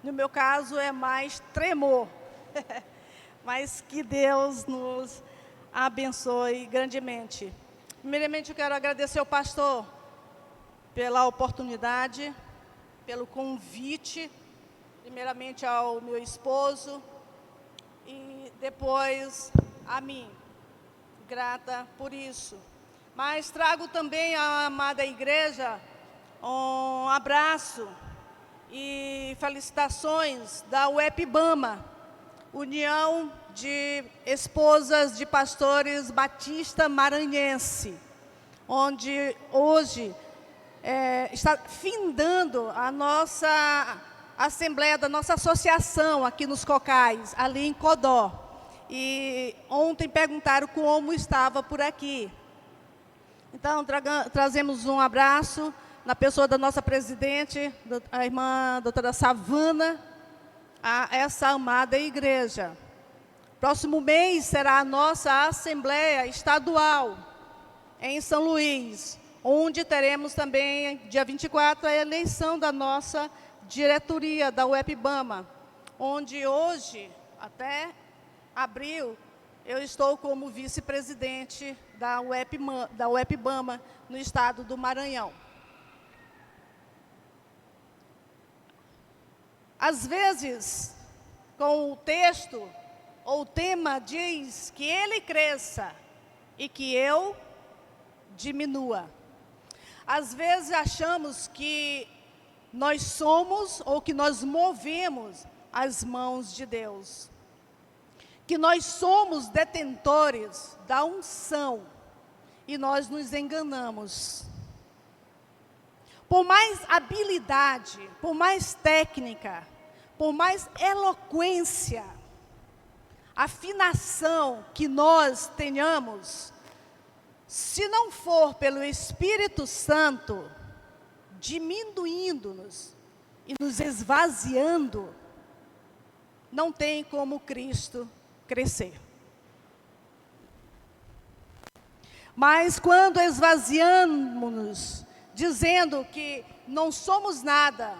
No meu caso, é mais tremor. Mas que Deus nos abençoe grandemente. Primeiramente, eu quero agradecer ao pastor pela oportunidade, pelo convite, primeiramente ao meu esposo e depois a mim. Grata por isso. Mas trago também à amada igreja um abraço e felicitações da UEPBAMA, União de Esposas de Pastores Batista Maranhense, onde hoje está findando a nossa assembleia, da nossa associação aqui nos Cocais, ali em Codó. E ontem perguntaram como estava por aqui. Então, trazemos um abraço na pessoa da nossa presidente, a irmã doutora Savana, a essa amada igreja. Próximo mês será a nossa Assembleia Estadual em São Luís, onde teremos também, dia 24, a eleição da nossa diretoria da UEPBAMA, onde hoje, até abril, eu estou como vice-presidente da UEPBAMA no estado do Maranhão. Às vezes, com o texto ou o tema diz que ele cresça e que eu diminua. Às vezes achamos que nós somos ou que nós movemos as mãos de Deus. Que nós somos detentores da unção e nós nos enganamos. Por mais habilidade, por mais técnica, por mais eloquência, afinação que nós tenhamos, se não for pelo Espírito Santo, diminuindo-nos e nos esvaziando, não tem como Cristo crescer. Mas quando esvaziamos-nos, dizendo que não somos nada,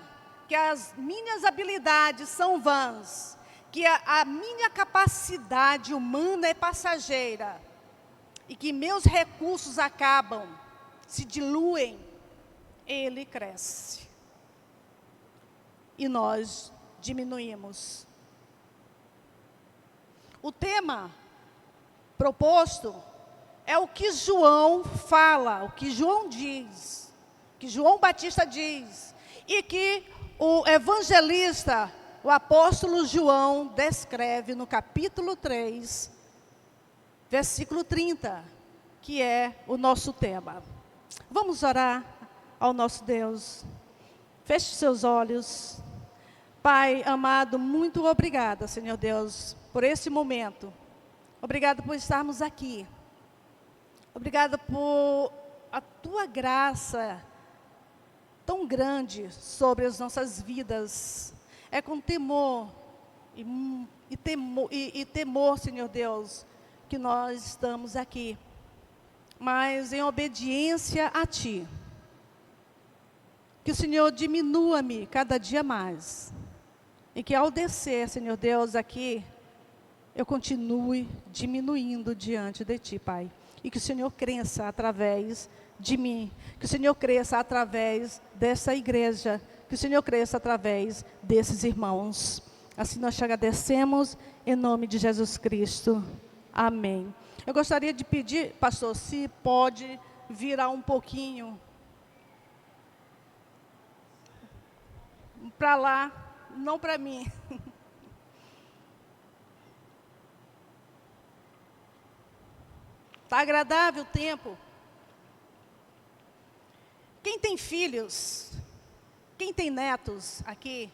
que as minhas habilidades são vãs, que a minha capacidade humana é passageira, e que meus recursos acabam, se diluem, ele cresce. E nós diminuímos. O tema proposto é o que João fala, o que João diz, que João Batista diz, e que o evangelista, o apóstolo João, descreve no capítulo 3, versículo 30, que é o nosso tema. Vamos orar ao nosso Deus. Feche seus olhos. Pai amado, muito obrigada, Senhor Deus, por esse momento. Obrigada por estarmos aqui. Obrigada por a Tua graça tão grande sobre as nossas vidas. É com temor e temor, Senhor Deus, que nós estamos aqui. Mas em obediência a Ti. Que o Senhor diminua-me cada dia mais. E que ao descer, Senhor Deus, aqui, eu continue diminuindo diante de Ti, Pai. E que o Senhor cresça através de mim. Que o Senhor cresça através dessa igreja. Que o Senhor cresça através desses irmãos. Assim nós te agradecemos, em nome de Jesus Cristo. Amém. Eu gostaria de pedir, pastor, se pode virar um pouquinho para lá, não para mim. Está agradável o tempo? Quem tem filhos, quem tem netos aqui,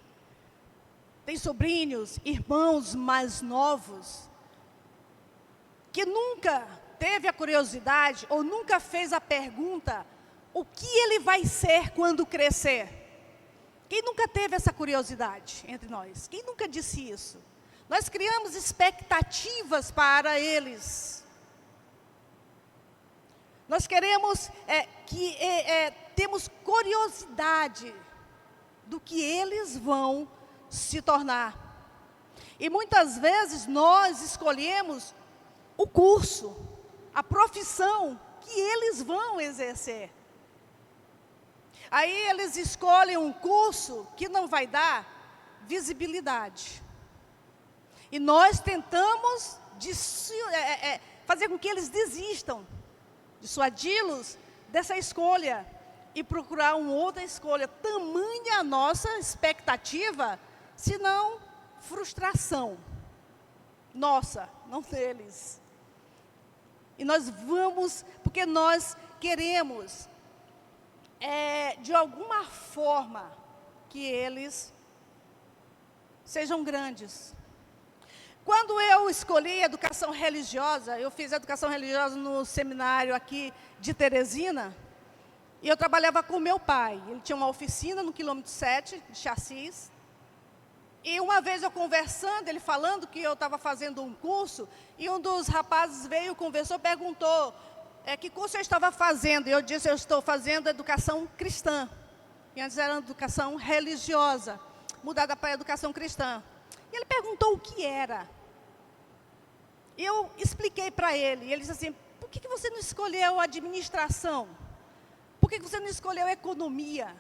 tem sobrinhos, irmãos mais novos, que nunca teve a curiosidade ou nunca fez a pergunta, o que ele vai ser quando crescer? Quem nunca teve essa curiosidade entre nós? Quem nunca disse isso? Nós criamos expectativas para eles. Nós queremos temos curiosidade do que eles vão se tornar. E muitas vezes nós escolhemos o curso, a profissão que eles vão exercer. Aí eles escolhem um curso que não vai dar visibilidade. E nós tentamos fazer com que eles desistam, dissuadi-los dessa escolha e procurar uma outra escolha. Tamanha a nossa expectativa, se não frustração. Nossa, não deles. E nós vamos, porque nós queremos, de alguma forma, que eles sejam grandes. Quando eu escolhi educação religiosa, eu fiz educação religiosa no seminário aqui de Teresina, e eu trabalhava com meu pai. Ele tinha uma oficina no quilômetro 7 de Chassis. E uma vez eu conversando, ele falando que eu estava fazendo um curso, e um dos rapazes veio, conversou, perguntou, que curso eu estava fazendo? E eu disse, eu estou fazendo educação cristã. E antes era educação religiosa, mudada para educação cristã. E ele perguntou o que era. E eu expliquei para ele. E ele disse assim, por que você não escolheu administração? Por que você não escolheu economia?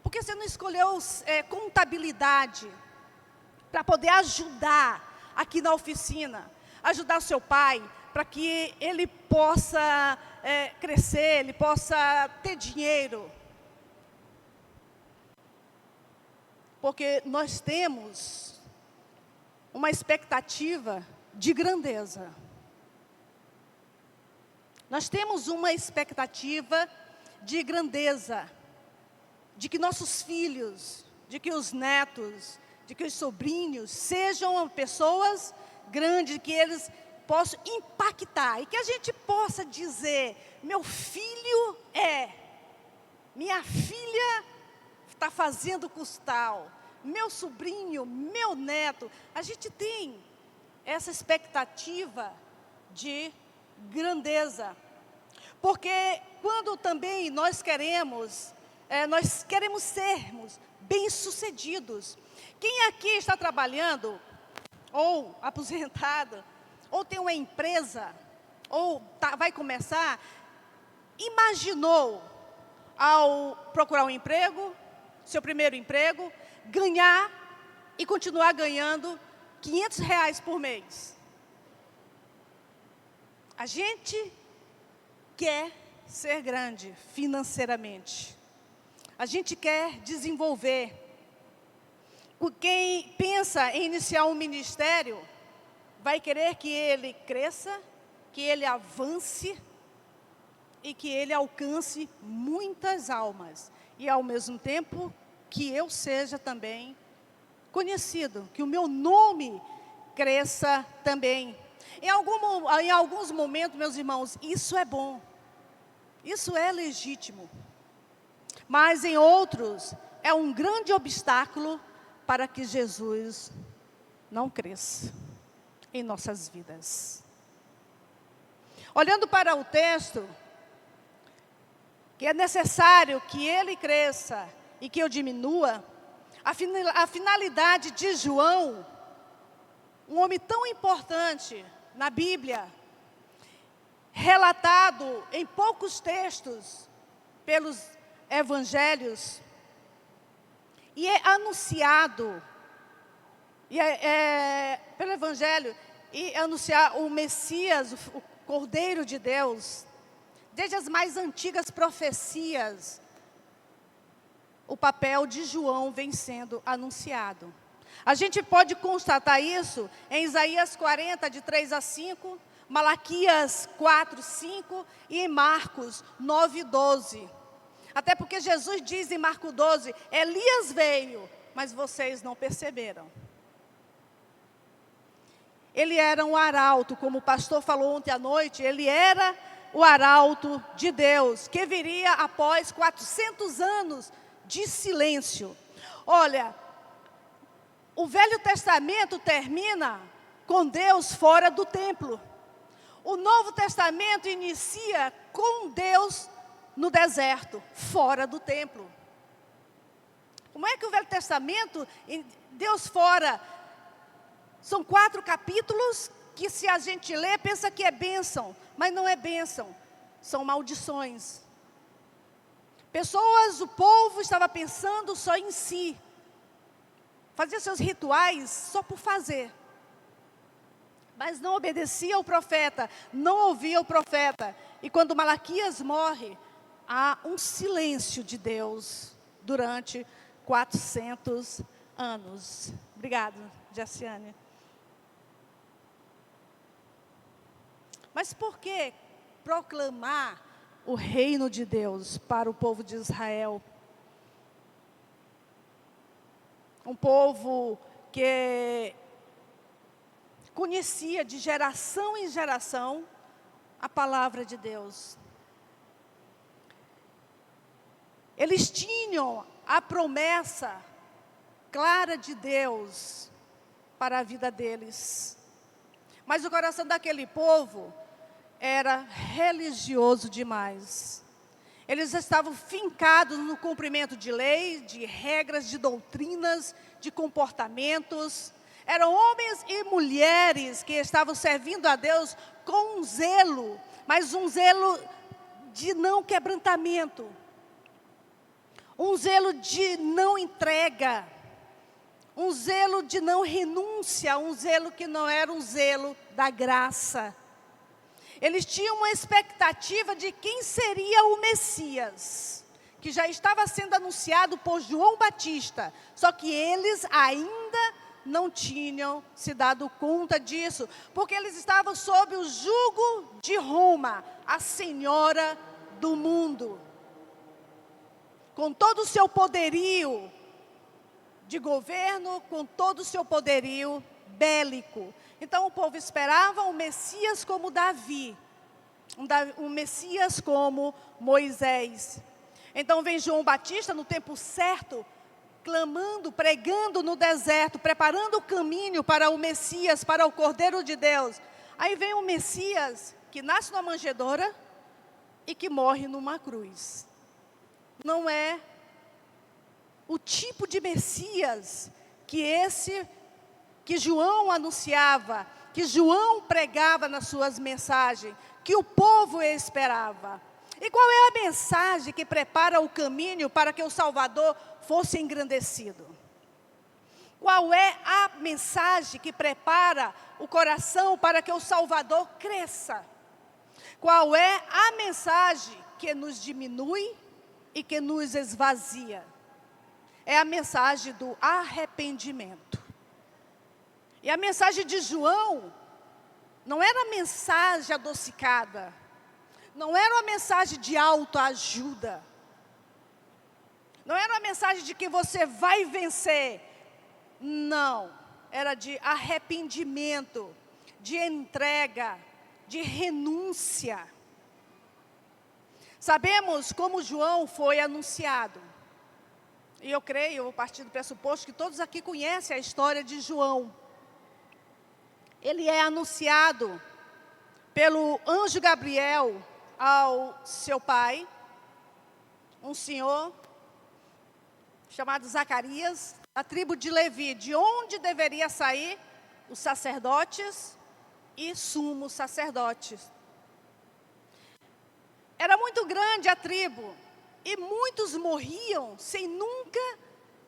Por que você não escolheu contabilidade? Para poder ajudar aqui na oficina. Ajudar o seu pai, para que ele possa crescer, ele possa ter dinheiro. Porque nós temos uma expectativa de grandeza. Nós temos uma expectativa de grandeza, de que nossos filhos, de que os netos, de que os sobrinhos sejam pessoas grandes, que eles possam impactar, e que a gente possa dizer, meu filho minha filha está fazendo custal, meu sobrinho, meu neto. A gente tem essa expectativa de grandeza, porque quando também nós queremos sermos bem-sucedidos. Quem aqui está trabalhando, ou aposentado, ou tem uma empresa, ou vai começar, imaginou, ao procurar um emprego, seu primeiro emprego, ganhar e continuar ganhando R$500 por mês? A gente quer ser grande financeiramente. A gente quer desenvolver. Quem pensa em iniciar um ministério, vai querer que ele cresça, que ele avance e que ele alcance muitas almas. E, ao mesmo tempo, que eu seja também conhecido, que o meu nome cresça também. Em alguns momentos, meus irmãos, isso é bom. Isso é legítimo. Mas em outros, é um grande obstáculo para que Jesus não cresça em nossas vidas. Olhando para o texto, que é necessário que ele cresça e que eu diminua, a finalidade de João, um homem tão importante na Bíblia, relatado em poucos textos pelos evangelhos, e é anunciado pelo evangelho, e anunciar o Messias, o Cordeiro de Deus, desde as mais antigas profecias, o papel de João vem sendo anunciado. A gente pode constatar isso em Isaías 40, de 3 a 5, Malaquias 4, 5 e em Marcos 9, 12. Até porque Jesus diz em Marcos 12, Elias veio, mas vocês não perceberam. Ele era um arauto, como o pastor falou ontem à noite, ele era o arauto de Deus, que viria após 400 anos de silêncio. Olha, o Velho Testamento termina com Deus fora do templo. O Novo Testamento inicia com Deus no deserto, fora do templo. Como é que o Velho Testamento, Deus fora, são 4 capítulos que se a gente lê, pensa que é bênção, mas não é bênção, são maldições. Pessoas, o povo estava pensando só em si, fazia seus rituais só por fazer, mas não obedecia ao profeta, não ouvia o profeta. E quando Malaquias morre, há um silêncio de Deus durante 400 anos. Obrigada, Jaciane. Mas por que proclamar o reino de Deus para o povo de Israel? Um povo que conhecia de geração em geração a palavra de Deus. Eles tinham a promessa clara de Deus para a vida deles. Mas o coração daquele povo era religioso demais. Eles estavam fincados no cumprimento de leis, de regras, de doutrinas, de comportamentos. Eram homens e mulheres que estavam servindo a Deus com um zelo, mas um zelo de não quebrantamento. Um zelo de não entrega. Um zelo de não renúncia, um zelo que não era um zelo da graça. Eles tinham uma expectativa de quem seria o Messias, que já estava sendo anunciado por João Batista, só que eles ainda não tinham se dado conta disso, porque eles estavam sob o jugo de Roma, a senhora do mundo. Com todo o seu poderio de governo, com todo o seu poderio bélico. Então o povo esperava um Messias como Davi, um Messias como Moisés. Então vem João Batista no tempo certo, clamando, pregando no deserto, preparando o caminho para o Messias, para o Cordeiro de Deus. Aí vem o Messias que nasce numa manjedoura e que morre numa cruz. Não é o tipo de Messias que João anunciava, que João pregava nas suas mensagens, que o povo esperava. E qual é a mensagem que prepara o caminho para que o Salvador fosse engrandecido? Qual é a mensagem que prepara o coração para que o Salvador cresça? Qual é a mensagem que nos diminui e que nos esvazia? É a mensagem do arrependimento. E a mensagem de João não era mensagem adocicada, não era uma mensagem de autoajuda, não era uma mensagem de que você vai vencer, não, era de arrependimento, de entrega, de renúncia. Sabemos como João foi anunciado, e eu creio, eu vou partir do pressuposto que todos aqui conhecem a história de João. Ele é anunciado pelo anjo Gabriel ao seu pai, um senhor chamado Zacarias, da tribo de Levi, de onde deveria sair os sacerdotes e sumos sacerdotes. Era muito grande a tribo e muitos morriam sem nunca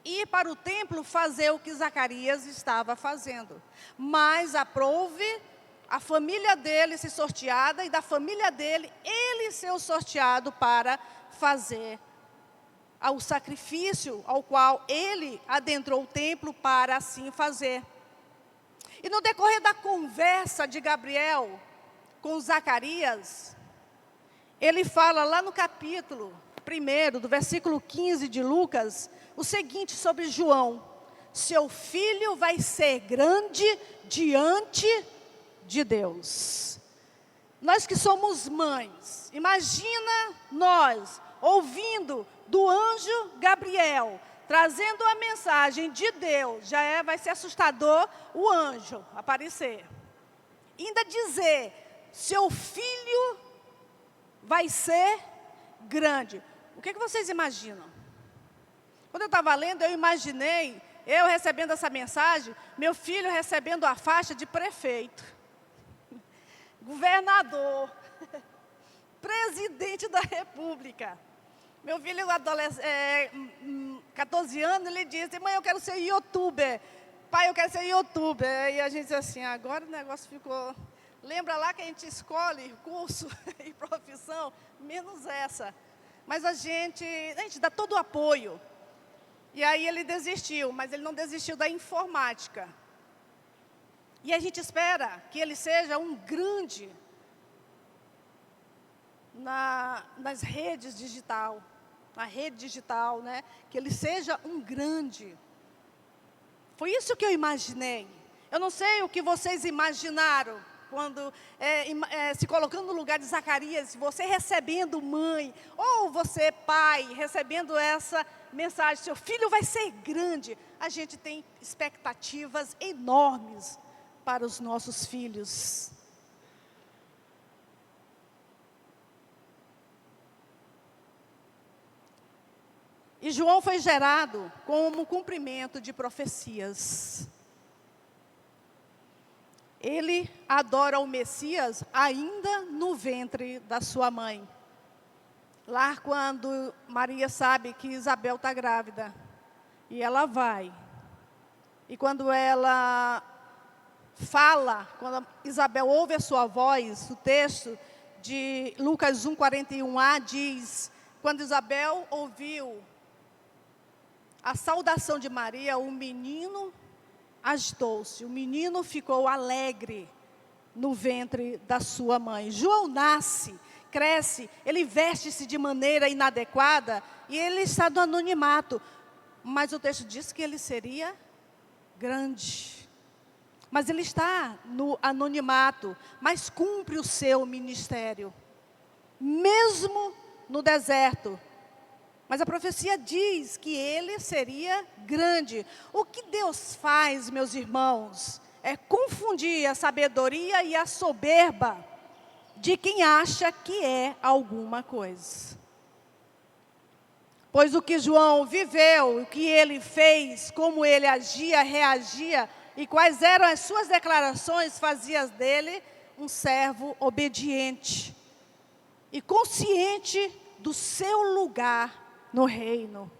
ir para o templo fazer o que Zacarias estava fazendo. Mas aprouve a família dele ser sorteada e da família dele, ele ser o sorteado para fazer o sacrifício ao qual ele adentrou o templo para assim fazer. E no decorrer da conversa de Gabriel com Zacarias, ele fala lá no capítulo 1, do versículo 15 de Lucas, o seguinte sobre João: seu filho vai ser grande diante de Deus. Nós que somos mães, imagina nós ouvindo do anjo Gabriel, trazendo a mensagem de Deus, vai ser assustador o anjo aparecer. Ainda dizer, seu filho vai ser grande. O que vocês imaginam? Quando eu estava lendo, eu imaginei, eu recebendo essa mensagem, meu filho recebendo a faixa de prefeito, governador, presidente da República. Meu filho, 14 anos, ele disse: mãe, eu quero ser youtuber. Pai, eu quero ser youtuber. E a gente disse assim, agora o negócio ficou... Lembra lá que a gente escolhe curso e profissão, menos essa. Mas a gente dá todo o apoio. E aí ele desistiu, mas ele não desistiu da informática. E a gente espera que ele seja um grande nas redes digital, na rede digital, né? Que ele seja um grande. Foi isso que eu imaginei. Eu não sei o que vocês imaginaram quando se colocando no lugar de Zacarias, você recebendo mãe, ou você pai, recebendo essa mensagem, seu filho vai ser grande. A gente tem expectativas enormes para os nossos filhos. E João foi gerado como cumprimento de profecias. Ele adora o Messias ainda no ventre da sua mãe. Lá quando Maria sabe que Isabel está grávida. E ela vai. E quando ela fala, quando Isabel ouve a sua voz, o texto de Lucas 1:41a diz: quando Isabel ouviu a saudação de Maria, o menino agitou-se, o menino ficou alegre no ventre da sua mãe. João nasce, cresce, ele veste-se de maneira inadequada e ele está no anonimato. Mas o texto diz que ele seria grande. Mas ele está no anonimato, mas cumpre o seu ministério, mesmo no deserto. Mas a profecia diz que ele seria grande. O que Deus faz, meus irmãos, é confundir a sabedoria e a soberba de quem acha que é alguma coisa. Pois o que João viveu, o que ele fez, como ele agia, reagia, e quais eram as suas declarações, fazia dele um servo obediente e consciente do seu lugar no reino.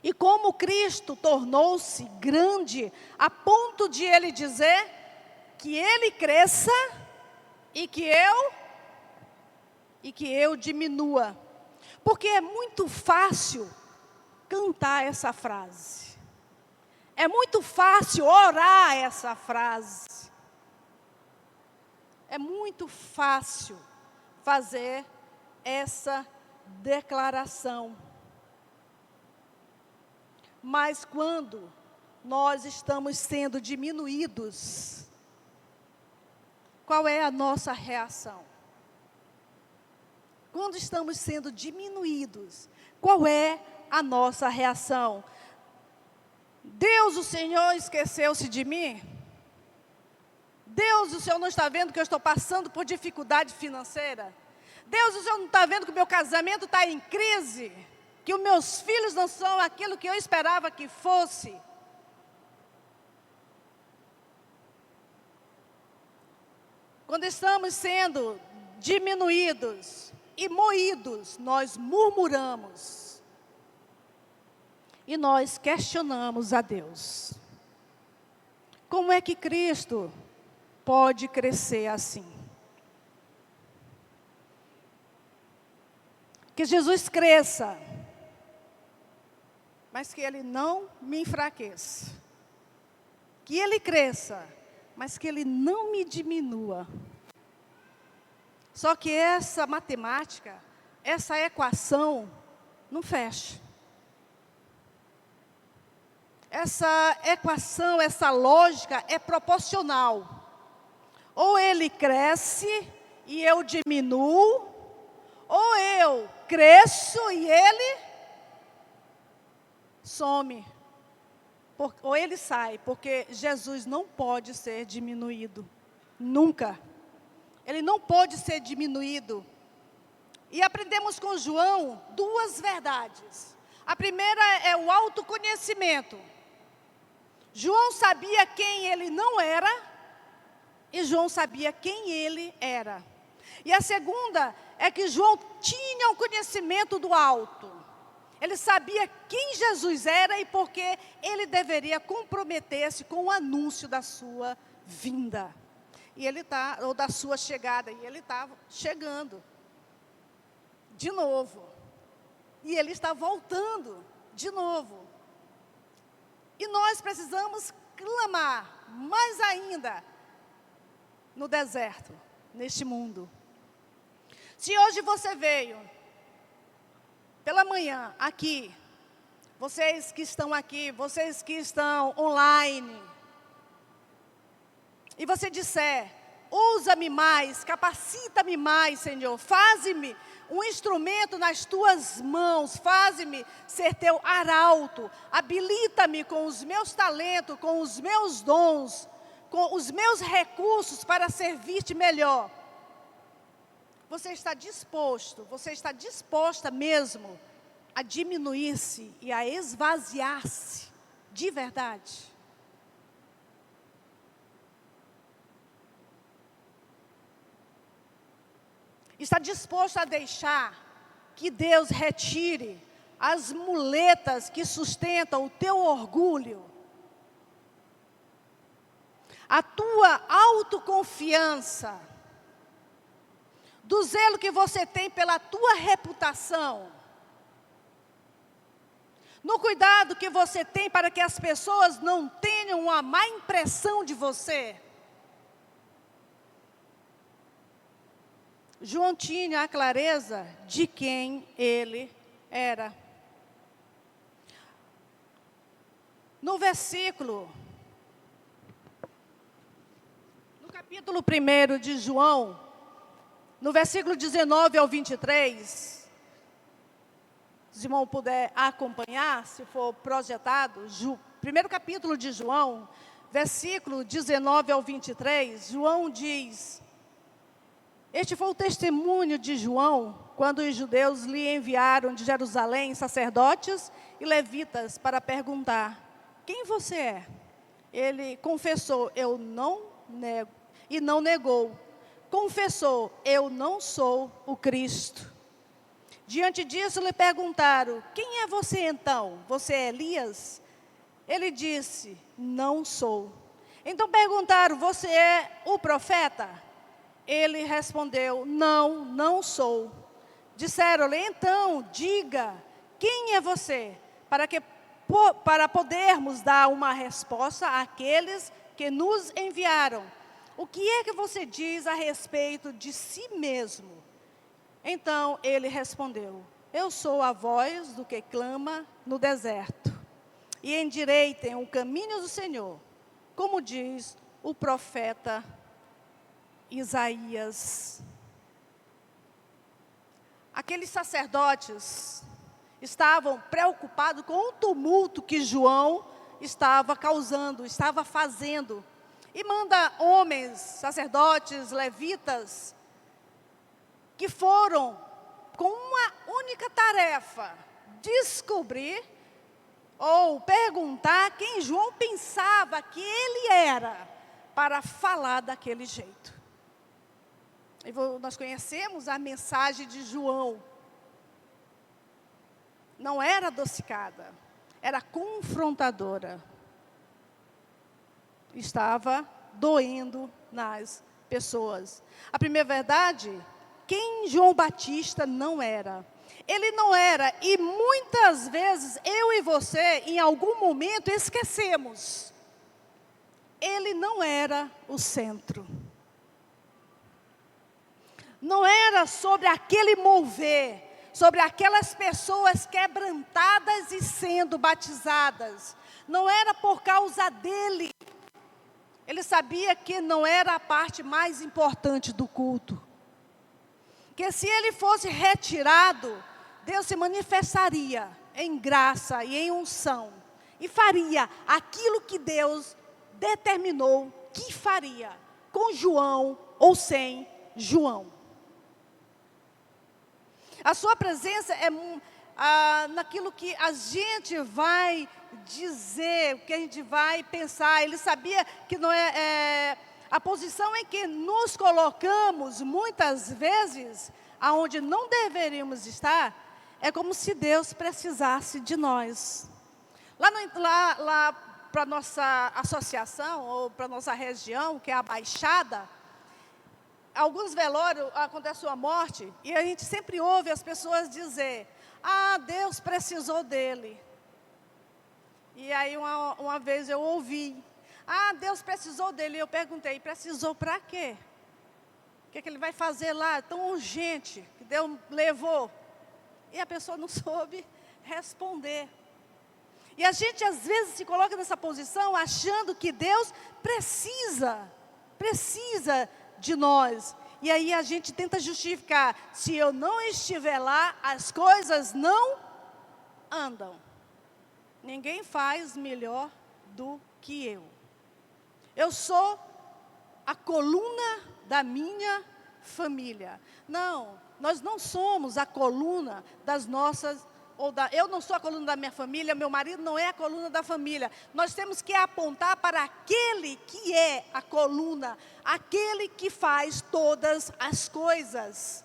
E como Cristo tornou-se grande, a ponto de ele dizer que ele cresça e que eu diminua. Porque é muito fácil cantar essa frase. É muito fácil orar essa frase. É muito fácil fazer essa declaração. Mas quando nós estamos sendo diminuídos, qual é a nossa reação? Quando estamos sendo diminuídos, qual é a nossa reação? Deus, o Senhor, esqueceu-se de mim? Deus, o Senhor não está vendo que eu estou passando por dificuldade financeira? Deus, o Senhor não está vendo que o meu casamento está em crise? Que os meus filhos não são aquilo que eu esperava que fosse? Quando estamos sendo diminuídos e moídos, nós murmuramos. E nós questionamos a Deus. Como é que Cristo pode crescer assim? Que Jesus cresça, mas que Ele não me enfraqueça. Que Ele cresça, mas que Ele não me diminua. Só que essa matemática, essa equação, não fecha. Essa equação, essa lógica é proporcional. Ou ele cresce e eu diminuo, ou eu cresço e ele some. Ou ele sai, porque Jesus não pode ser diminuído. Nunca. Ele não pode ser diminuído. E aprendemos com João duas verdades. A primeira é o autoconhecimento. João sabia quem ele não era e João sabia quem ele era. E a segunda é que João tinha o conhecimento do alto. Ele sabia quem Jesus era e por que ele deveria comprometer-se com o anúncio da sua vinda. E ele ou da sua chegada, e ele estava chegando de novo. E ele está voltando de novo. E nós precisamos clamar mais ainda no deserto, neste mundo. Se hoje você veio pela manhã aqui, vocês que estão aqui, vocês que estão online, e você disser: usa-me mais, capacita-me mais, Senhor, faze-me um instrumento nas tuas mãos, faze-me ser teu arauto, habilita-me com os meus talentos, com os meus dons, com os meus recursos para servir-te melhor. Você está disposta mesmo a diminuir-se e a esvaziar-se de verdade? Está disposto a deixar que Deus retire as muletas que sustentam o teu orgulho, a tua autoconfiança, do zelo que você tem pela tua reputação, no cuidado que você tem para que as pessoas não tenham uma má impressão de você? João tinha a clareza de quem ele era. No capítulo 1 de João, no versículo 19 ao 23, se o irmão puder acompanhar, se for projetado, primeiro capítulo de João, versículo 19 ao 23, João diz: este foi o testemunho de João, quando os judeus lhe enviaram de Jerusalém sacerdotes e levitas para perguntar: quem você é? Ele confessou: eu não nego, e não negou. Confessou: eu não sou o Cristo. Diante disso lhe perguntaram: quem é você então? Você é Elias? Ele disse: não sou. Então perguntaram: você é o profeta? Ele respondeu: não, não sou. Disseram-lhe: então diga, quem é você? Para podermos dar uma resposta àqueles que nos enviaram. O que é que você diz a respeito de si mesmo? Então ele respondeu: eu sou a voz do que clama no deserto, e endireitem o caminho do Senhor, como diz o profeta Isaías. Aqueles sacerdotes estavam preocupados com o tumulto que João estava causando, estava fazendo. E manda homens, sacerdotes, levitas, que foram com uma única tarefa: descobrir ou perguntar quem João pensava que ele era, para falar daquele jeito. E nós conhecemos a mensagem de João. Não era adocicada, era confrontadora. Estava doendo nas pessoas. A primeira verdade, quem João Batista não era. Ele não era, e muitas vezes eu e você, em algum momento, esquecemos. Ele não era o centro. Não era sobre aquele mover, sobre aquelas pessoas quebrantadas e sendo batizadas. Não era por causa dele. Ele sabia que não era a parte mais importante do culto. Que se ele fosse retirado, Deus se manifestaria em graça e em unção. E faria aquilo que Deus determinou que faria, com João ou sem João. A sua presença naquilo que a gente vai dizer, o que a gente vai pensar. Ele sabia que não a posição em que nos colocamos, muitas vezes, aonde não deveríamos estar, é como se Deus precisasse de nós. Lá para a nossa associação, ou para a nossa região, que é a Baixada, alguns velórios acontece uma morte, e a gente sempre ouve as pessoas dizer: Deus precisou dele. E aí uma vez eu ouvi: Deus precisou dele. E eu perguntei: precisou para quê? O que ele vai fazer lá, tão urgente, que Deus levou? E a pessoa não soube responder. E a gente às vezes se coloca nessa posição achando que Deus precisa de nós. E aí a gente tenta justificar: se eu não estiver lá, as coisas não andam. Ninguém faz melhor do que eu. Eu sou a coluna da minha família. Não, nós não somos a coluna das nossas... eu não sou a coluna da minha família, meu marido não é a coluna da família. Nós temos que apontar para aquele que é a coluna, aquele que faz todas as coisas.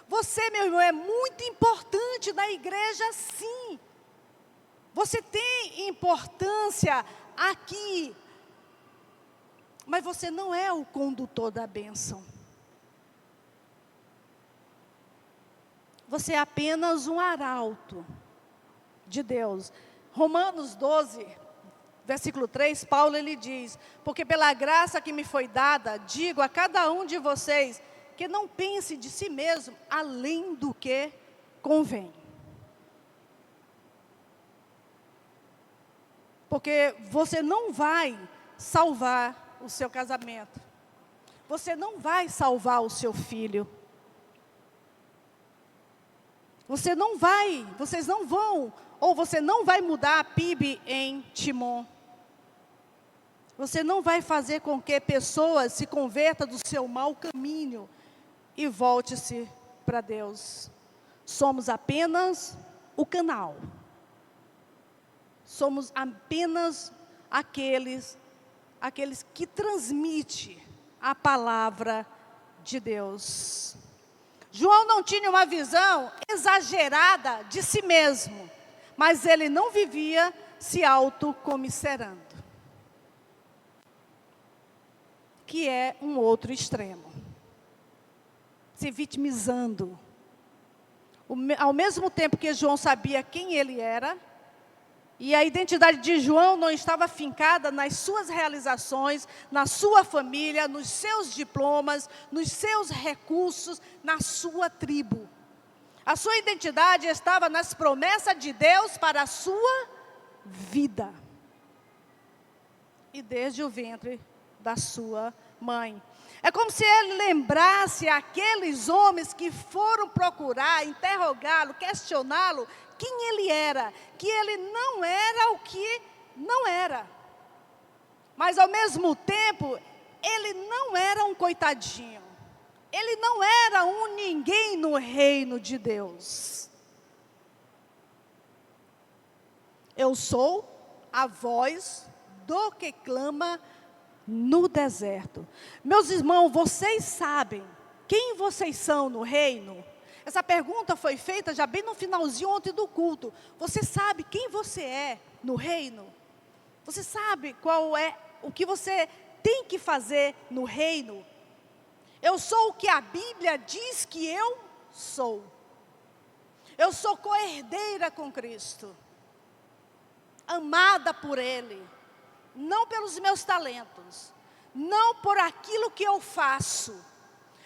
Você, meu irmão, é muito importante na igreja, sim. Você tem importância aqui, mas você não é o condutor da bênção. Você é apenas um arauto de Deus. Romanos 12, versículo 3, Paulo ele diz: porque pela graça que me foi dada, digo a cada um de vocês, que não pense de si mesmo além do que convém. Porque você não vai salvar o seu casamento. Você não vai salvar o seu filho. Vocês não vão, ou você não vai mudar a PIB em Timon. Você não vai fazer com que pessoas se convertam do seu mau caminho e volte-se para Deus. Somos apenas o canal. Somos apenas aqueles que transmitem a palavra de Deus. João não tinha uma visão exagerada de si mesmo, mas ele não vivia se autocomiserando, que é um outro extremo, se vitimizando. Ao mesmo tempo que João sabia quem ele era, e a identidade de João não estava fincada nas suas realizações, na sua família, nos seus diplomas, nos seus recursos, na sua tribo. A sua identidade estava nas promessas de Deus para a sua vida. E desde o ventre da sua mãe. É como se ele lembrasse aqueles homens que foram procurar, interrogá-lo, questioná-lo, quem ele era, que ele não era o que não era. Mas ao mesmo tempo, ele não era um coitadinho. Ele não era um ninguém no reino de Deus. Eu sou a voz do que clama no deserto. Meus irmãos, vocês sabem quem vocês são no reino? Essa pergunta foi feita já bem no finalzinho ontem do culto. Você sabe quem você é no reino? Você sabe qual é o que você tem que fazer no reino? Eu sou o que a Bíblia diz que eu sou. Eu sou co-herdeira com Cristo, amada por Ele, não pelos meus talentos, não por aquilo que eu faço,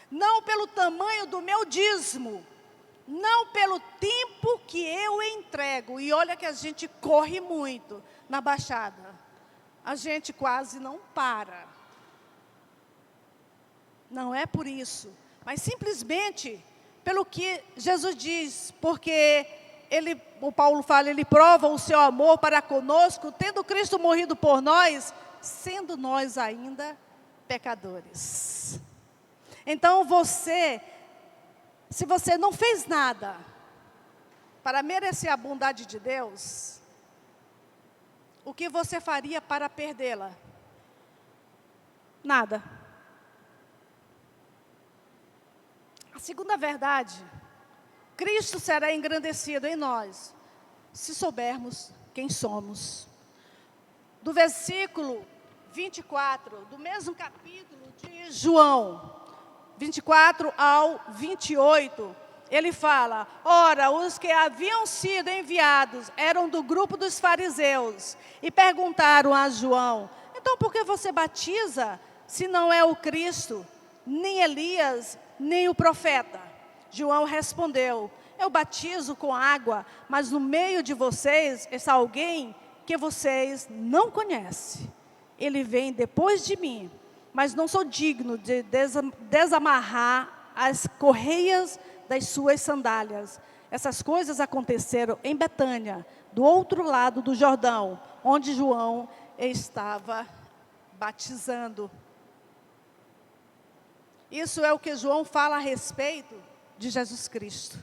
não pelo tamanho do meu dízimo, não pelo tempo que eu entrego. E olha que a gente corre muito na Baixada, a gente quase não para. Não é por isso, mas simplesmente pelo que Jesus diz, porque o Paulo fala, ele prova o seu amor para conosco, tendo Cristo morrido por nós, sendo nós ainda pecadores. Então se você não fez nada para merecer a bondade de Deus, o que você faria para perdê-la? Nada. A segunda verdade, Cristo será engrandecido em nós, se soubermos quem somos. Do versículo 24, do mesmo capítulo de João, 24 ao 28, ele fala: ora, os que haviam sido enviados eram do grupo dos fariseus, e perguntaram a João: então por que você batiza, se não é o Cristo, nem Elias, nem o profeta? João respondeu: eu batizo com água, mas no meio de vocês está alguém que vocês não conhecem. Ele vem depois de mim, mas não sou digno de desamarrar as correias das suas sandálias. Essas coisas aconteceram em Betânia, do outro lado do Jordão, onde João estava batizando. Isso é o que João fala a respeito de Jesus Cristo.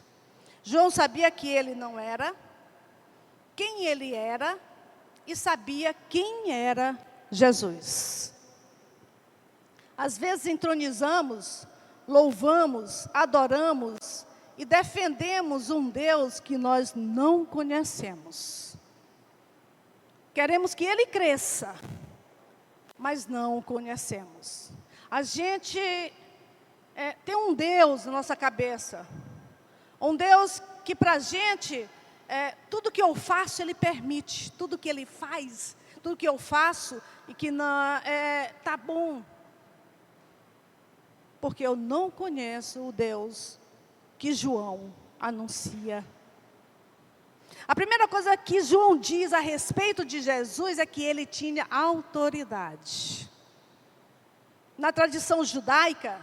João sabia que ele não era, quem ele era, e sabia quem era Jesus. Às vezes entronizamos, louvamos, adoramos e defendemos um Deus que nós não conhecemos. Queremos que Ele cresça, mas não o conhecemos. A gente tem um Deus na nossa cabeça, um Deus que para a gente, tudo que eu faço Ele permite, tudo que Ele faz, tudo que eu faço e que não tá bom. Porque eu não conheço o Deus que João anuncia. A primeira coisa que João diz a respeito de Jesus é que ele tinha autoridade. Na tradição judaica,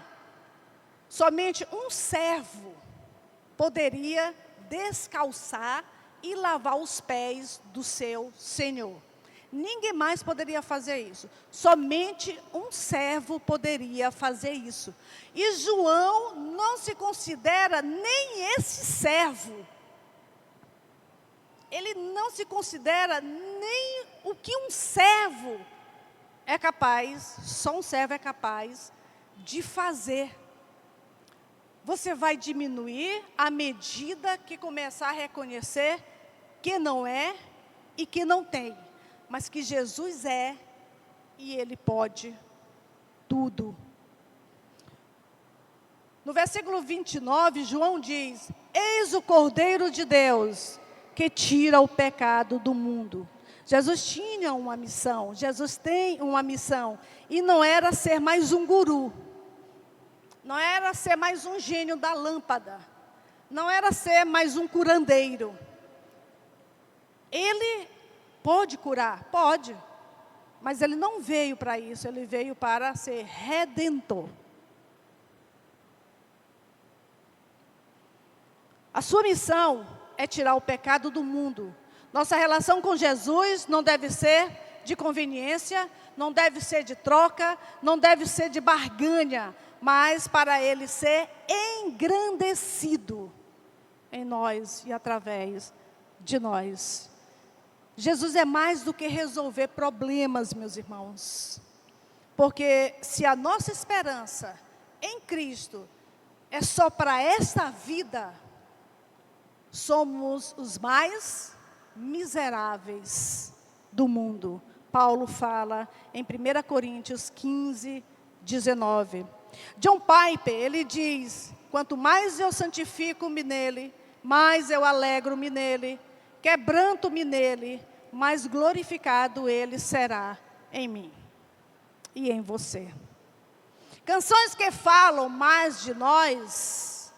somente um servo poderia descalçar e lavar os pés do seu senhor. Ninguém mais poderia fazer isso. Somente um servo poderia fazer isso. E João não se considera nem esse servo. Ele não se considera nem o que um servo é capaz, só um servo é capaz de fazer. Você vai diminuir à medida que começar a reconhecer que não é e que não tem. Mas que Jesus é, e Ele pode tudo. No versículo 29, João diz: eis o Cordeiro de Deus, que tira o pecado do mundo. Jesus tinha uma missão, Jesus tem uma missão, e não era ser mais um guru, não era ser mais um gênio da lâmpada, não era ser mais um curandeiro. Ele pode curar? Pode. Mas Ele não veio para isso, Ele veio para ser redentor. A sua missão é tirar o pecado do mundo. Nossa relação com Jesus não deve ser de conveniência, não deve ser de troca, não deve ser de barganha, mas para Ele ser engrandecido em nós e através de nós. Jesus é mais do que resolver problemas, meus irmãos. Porque se a nossa esperança em Cristo é só para esta vida, somos os mais miseráveis do mundo. Paulo fala em 1 Coríntios 15, 19. John Piper, ele diz: quanto mais eu santifico-me nele, mais eu alegro-me nele, quebranto-me nele, mais glorificado ele será em mim e em você. Canções que falam mais de nós,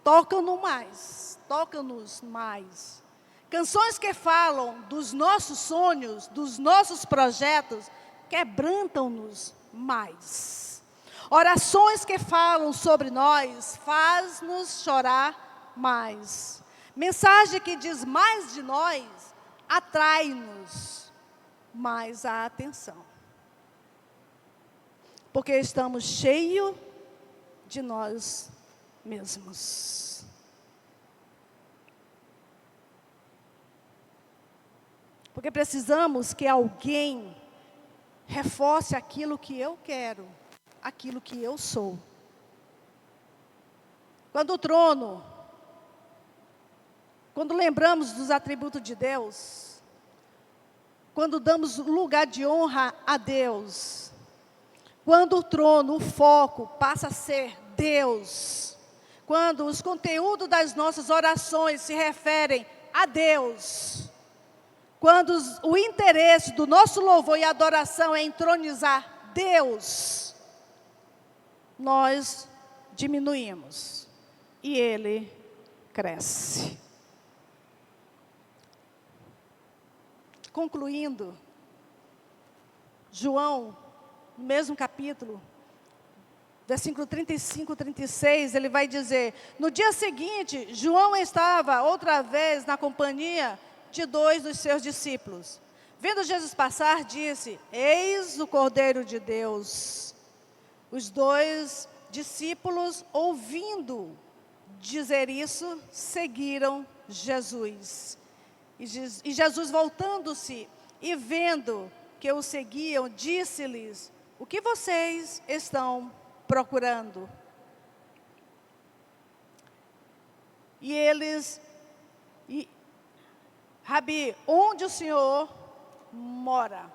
tocam-nos mais. Canções que falam dos nossos sonhos, dos nossos projetos, quebrantam-nos mais. Orações que falam sobre nós, faz-nos chorar mais. Mensagem que diz mais de nós, atrai-nos mais a atenção. Porque estamos cheios de nós mesmos. Porque precisamos que alguém reforce aquilo que eu quero, aquilo que eu sou. Quando o trono, quando lembramos dos atributos de Deus, quando damos lugar de honra a Deus, quando o trono, o foco passa a ser Deus, quando os conteúdos das nossas orações se referem a Deus, quando o interesse do nosso louvor e adoração é entronizar Deus, nós diminuímos e Ele cresce. Concluindo, João, no mesmo capítulo, versículo 35, 36, ele vai dizer: no dia seguinte, João estava outra vez na companhia de 2 dos seus discípulos. Vendo Jesus passar, disse: eis o Cordeiro de Deus. Os 2 discípulos, ouvindo dizer isso, seguiram Jesus. E Jesus, voltando-se e vendo que o seguiam, disse-lhes: o que vocês estão procurando? E eles: Rabi, onde o Senhor mora?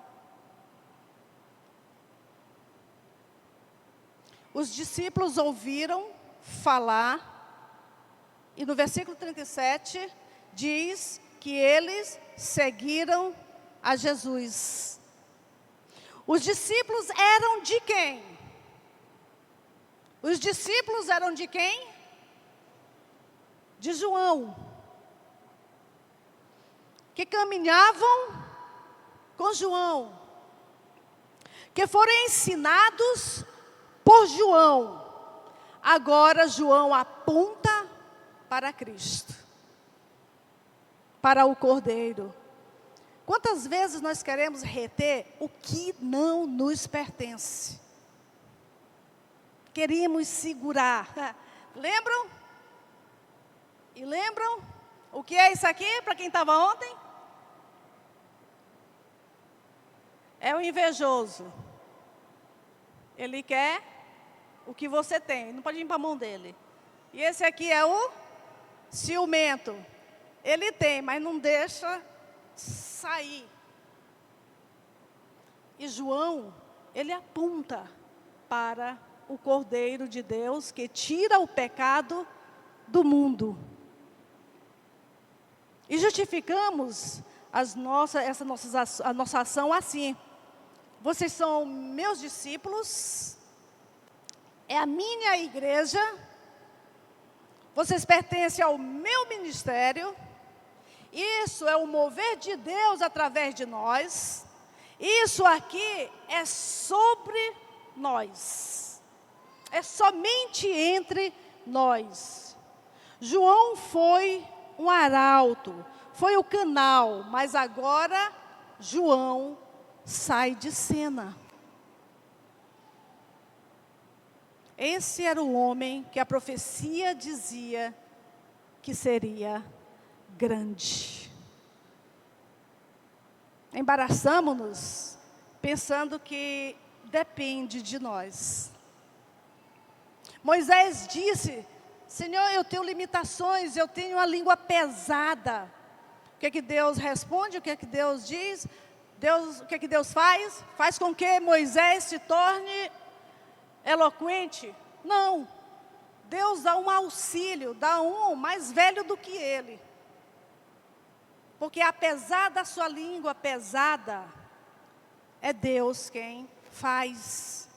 Os discípulos ouviram falar, e no versículo 37 diz que eles seguiram a Jesus. Os discípulos eram de quem? Os discípulos eram de quem? De João, que caminhavam com João, que foram ensinados por João. Agora João aponta para Cristo, para o Cordeiro. Quantas vezes nós queremos reter o que não nos pertence? Queremos segurar. Lembram? E lembram? O que é isso aqui, para quem estava ontem? É o invejoso. Ele quer o que você tem, não pode ir para a mão dele. E esse aqui é o ciumento. Ele tem, mas não deixa sair. E João, ele aponta para o Cordeiro de Deus que tira o pecado do mundo. E justificamos a nossa ação assim: vocês são meus discípulos, é a minha igreja, vocês pertencem ao meu ministério, isso é o mover de Deus através de nós, isso aqui é sobre nós, é somente entre nós. João foi um arauto, foi o canal, mas agora João sai de cena. Esse era o homem que a profecia dizia que seria grande. Embaraçamos-nos pensando que depende de nós. Moisés disse: Senhor, eu tenho limitações, eu tenho a língua pesada. O que é que Deus responde? O que é que Deus diz? O que é que Deus faz? Faz com que Moisés se torne eloquente? Não. Deus dá um auxílio, dá um mais velho do que ele. Porque apesar da sua língua pesada, é Deus quem faz.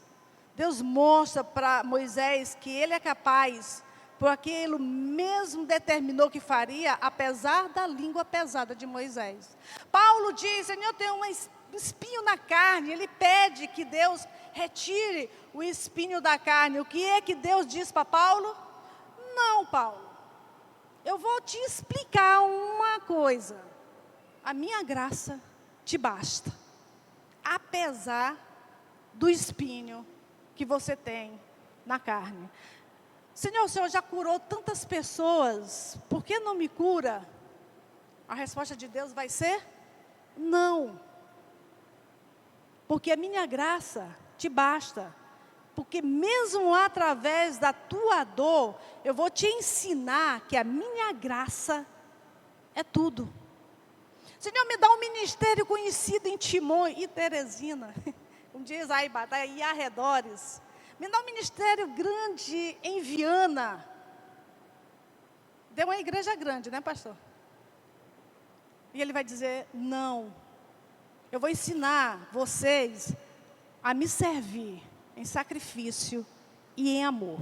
Deus mostra para Moisés que ele é capaz, porque ele mesmo determinou que faria, apesar da língua pesada de Moisés. Paulo diz: Senhor, eu tenho um espinho na carne. Ele pede que Deus retire o espinho da carne. O que é que Deus diz para Paulo? Não, Paulo, eu vou te explicar uma coisa. A minha graça te basta, apesar do espinho que você tem na carne. Senhor, o Senhor já curou tantas pessoas, por que não me cura? A resposta de Deus vai ser Não. Porque a minha graça te basta. Porque mesmo através da tua dor, eu vou te ensinar que a minha graça é tudo. Senhor, me dá um ministério conhecido em Timon e Teresina, como diz aí, e arredores. Me dá um ministério grande em Viana. Deu uma igreja grande, né, pastor? E ele vai dizer, não. Eu vou ensinar vocês a me servir em sacrifício e em amor.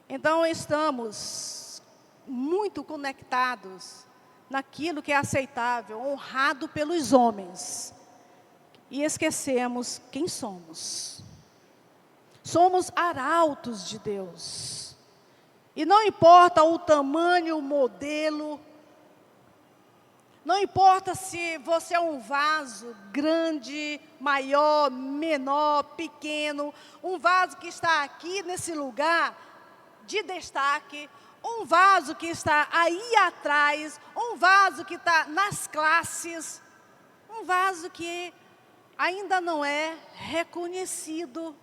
Então, estamos muito conectados naquilo que é aceitável, honrado pelos homens. E esquecemos quem somos. Somos arautos de Deus. E não importa o tamanho, o modelo, não importa se você é um vaso grande, maior, menor, pequeno, um vaso que está aqui nesse lugar de destaque, um vaso que está aí atrás, um vaso que está nas classes, um vaso que ainda não é reconhecido.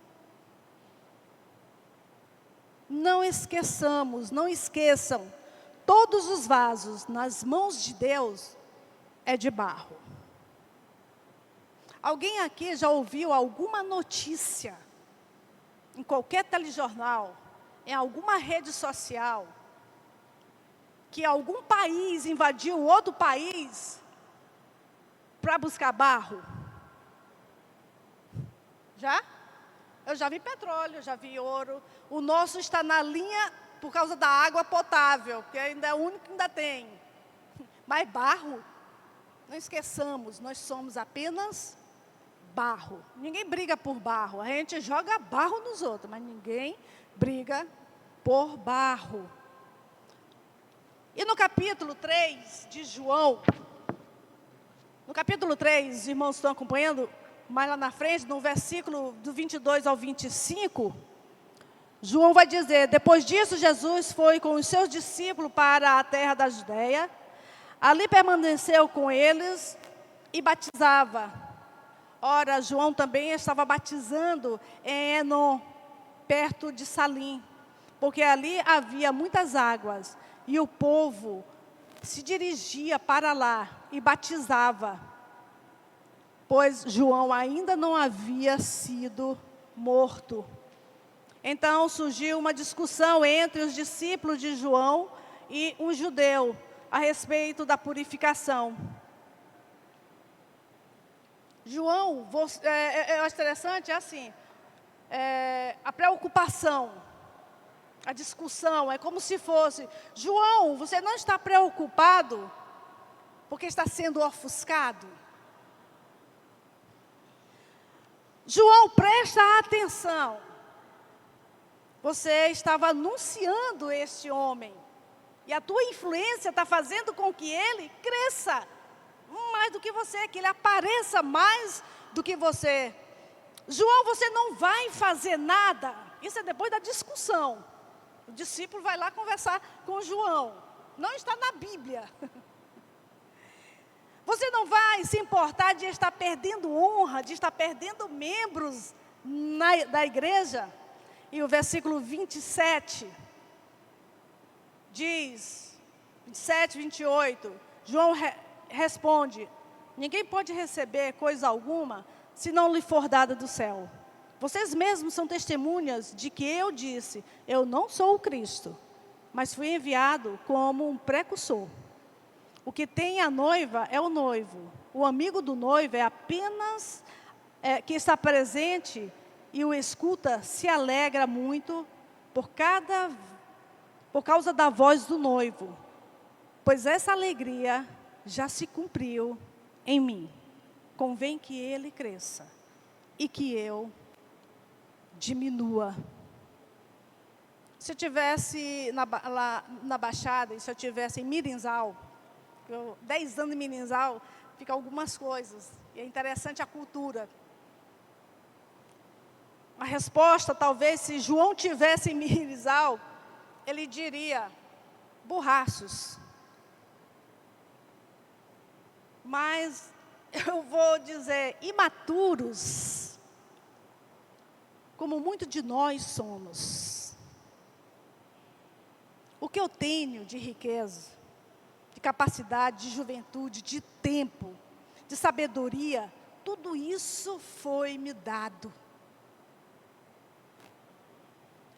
Não esqueçamos, não esqueçam, todos os vasos nas mãos de Deus é de barro. Alguém aqui já ouviu alguma notícia, em qualquer telejornal, em alguma rede social, que algum país invadiu outro país para buscar barro? Já? Eu já vi petróleo, já vi ouro. O nosso está na linha por causa da água potável, que ainda é o único que ainda tem. Mas barro, não esqueçamos, nós somos apenas barro. Ninguém briga por barro. A gente joga barro nos outros, mas ninguém briga por barro. E no capítulo 3 de João, no capítulo 3, os irmãos estão acompanhando? Mais lá na frente, no versículo do 22 ao 25, João vai dizer, depois disso Jesus foi com os seus discípulos para a terra da Judeia, ali permaneceu com eles e batizava. Ora, João também estava batizando em Enon, perto de Salim, porque ali havia muitas águas, e o povo se dirigia para lá e batizava, pois João ainda não havia sido morto. Então surgiu uma discussão entre os discípulos de João e um judeu a respeito da purificação. João, eu acho interessante, é assim, a preocupação, a discussão, é como se fosse, João, você não está preocupado porque está sendo ofuscado? João, presta atenção. Você estava anunciando este homem. E a tua influência está fazendo com que ele cresça mais do que você, que ele apareça mais do que você. João, você não vai fazer nada. Isso é depois da discussão. O discípulo vai lá conversar com João. Não está na Bíblia. Você não vai se importar de estar perdendo honra, de estar perdendo membros da igreja? E o versículo 27 diz, 27, 28, João responde, ninguém pode receber coisa alguma se não lhe for dada do céu. Vocês mesmos são testemunhas de que eu disse, eu não sou o Cristo, mas fui enviado como um precursor. O que tem a noiva é o noivo. O amigo do noivo é apenas que está presente e o escuta, se alegra muito por causa da voz do noivo. Pois essa alegria já se cumpriu em mim. Convém que ele cresça e que eu diminua. Se eu estivesse lá na Baixada, e se eu estivesse em Mirinzal, 10 anos em Mirinzal, fica algumas coisas. E é interessante a cultura. A resposta, talvez, se João tivesse em Mirinzal, ele diria, borrachos. mas eu vou dizer imaturos, como muitos de nós somos. O que eu tenho de riqueza, de capacidade, de juventude, de tempo, de sabedoria, tudo isso foi me dado.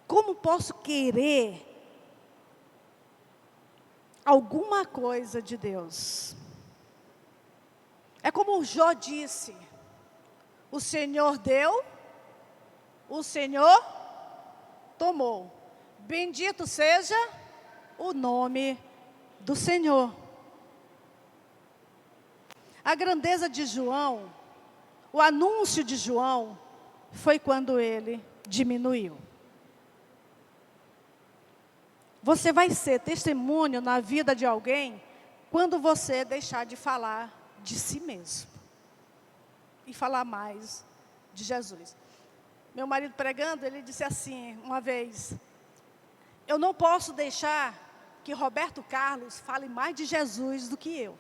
Como posso querer alguma coisa de Deus? É como o Jó disse: o Senhor deu, o Senhor tomou. Bendito seja o nome do Senhor. A grandeza de João, o anúncio de João, foi quando ele diminuiu. Você vai ser testemunho na vida de alguém quando você deixar de falar de si mesmo e falar mais de Jesus. Meu marido pregando, ele disse assim uma vez: eu não posso deixar que Roberto Carlos fale mais de Jesus do que eu.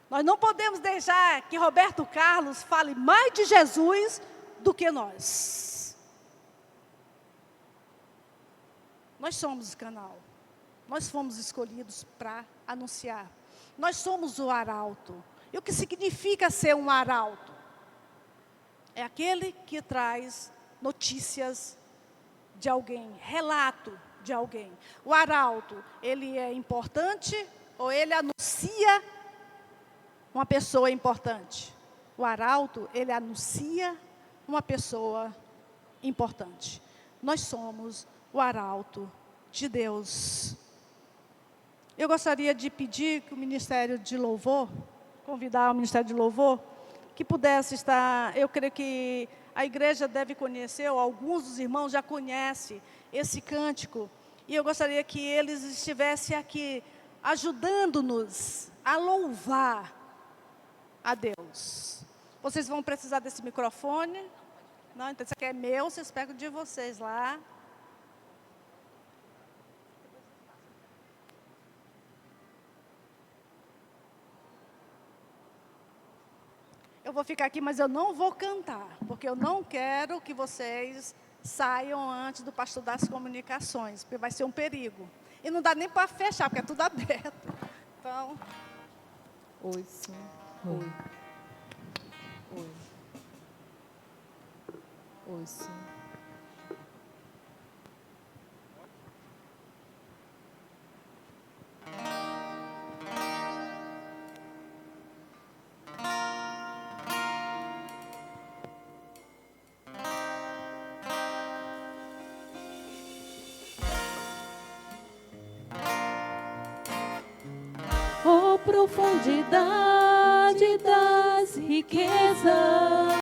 Nós não podemos deixar que Roberto Carlos fale mais de Jesus do que nós. Nós somos o canal. Nós fomos escolhidos para anunciar. Nós somos o arauto. E o que significa ser um arauto? É aquele que traz notícias de alguém, relato de alguém. O arauto, ele é importante ou ele anuncia uma pessoa importante? O arauto, ele anuncia uma pessoa importante. Nós somos o arauto de Deus. Eu gostaria de pedir que o Ministério de Louvor, convidar o Ministério de Louvor, que pudesse estar, eu creio que a igreja deve conhecer, ou alguns dos irmãos já conhecem esse cântico, e eu gostaria que eles estivessem aqui, ajudando-nos a louvar a Deus. Vocês vão precisar desse microfone? Não, então isso aqui é meu, vocês pegam de vocês lá. Eu vou ficar aqui, mas eu não vou cantar, porque eu não quero que vocês saiam antes do pastor das comunicações, porque vai ser um perigo. E não dá nem para fechar, porque é tudo aberto. Então... Oi, sim. Oi. Oi. Oi, sim. Oh, profundidade das riquezas.